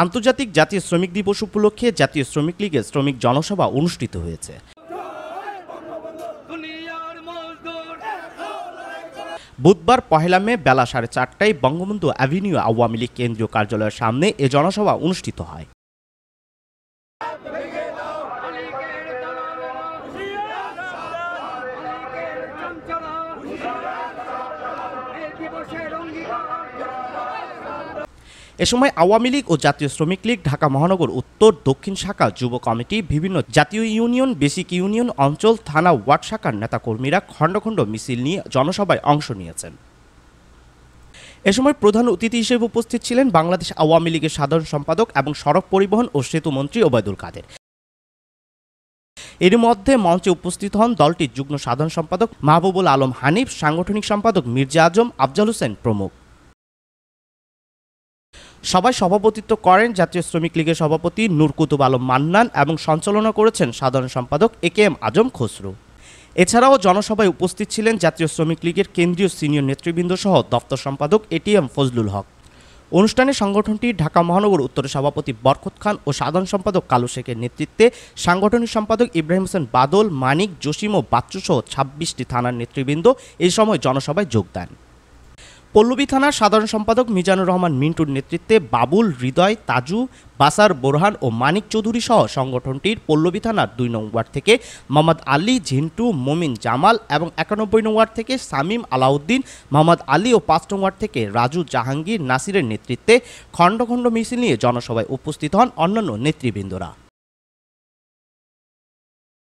আন্তর্জাতিক জাতীয় শ্রমিক দিবস উপলক্ষে জাতীয় শ্রমিক লীগের শ্রমিক জনসভা অনুষ্ঠিত হয়েছে। বুধবার ১ মে বেলা ৪:৩০টায় বঙ্গবন্ধু অ্যাভিনিউ আওয়ামী লীগ কেন্দ্রীয় কার্যালয়ের সামনে এ জনসভা অনুষ্ঠিত হয়। এ সময় আওয়ামী লীগ ও জাতীয় শ্রমিক লীগ, ঢাকা মহানগর উত্তর, দক্ষিণ শাখা, যুব কমিটি, বিভিন্ন জাতীয় ইউনিয়ন, বেসিক ইউনিয়ন, অঞ্চল, থানা, ওয়ার্ড শাখার নেতাকর্মীরা খণ্ড খণ্ড মিছিল নিয়ে জনসভায় অংশ নিয়েছেন। এ সময় প্রধান অতিথি হিসেবে উপস্থিত ছিলেন বাংলাদেশ আওয়ামী লীগের সাধারণ সম্পাদক এবং সড়ক পরিবহন ও সেতু মন্ত্রী ওবায়দুল কাদের। এর মধ্যে মঞ্চে উপস্থিত হন দলটির যুগ্ম সাধারণ সম্পাদক মাহবুবুল আলম হানিফ, সাংগঠনিক সম্পাদক মির্জা আজম, আফজাল হোসেন প্রমুখ। সভায় সভাপতিত্ব করেন জাতীয় শ্রমিক লীগের সভাপতি নূর কুতুব আলম মান্নান এবং সঞ্চালনা করেছেন সাধারণ সম্পাদক একেএম আজম খসরু। এছাড়াও জনসভায় উপস্থিত ছিলেন জাতীয় শ্রমিক লীগের কেন্দ্রীয় সিনিয়র নেতৃবৃন্দ সহ দপ্তর সম্পাদক এটিএম ফজলুল হক। অনুষ্ঠানে সংগঠনটির ঢাকা মহানগর উত্তরের সভাপতি বরকত খান ও সাধারণ সম্পাদক কালু শেখের নেতৃত্বে সাংগঠনিক সম্পাদক ইব্রাহিম হোসেন বাদল, মানিক, জসিম ও বাচ্চুসহ ২৬টি থানার নেতৃবৃন্দ এই সময় জনসভায় যোগ দেন। পল্লবী থানার সাধারণ সম্পাদক মিজানুর রহমান মিন্টুর নেতৃত্বে বাবুল, হৃদয়, তাজু, বাসার, বোরহান ও মানিক চৌধুরী সহ সংগঠনটির পল্লবী থানার ২ নং ওয়ার্ড থেকে মোহাম্মদ আলী, ঝিন্টু, মমিন, জামাল এবং ৯১ নং ওয়ার্ড থেকে সামিম, আলাউদ্দিন, মোহাম্মদ আলী ও ৫ নং ওয়ার্ড থেকে রাজু, জাহাঙ্গীর, নাসিরের নেতৃত্বে খণ্ড খণ্ড মিছিল নিয়ে জনসভায় উপস্থিত হন অন্যান্য নেতৃবৃন্দরা।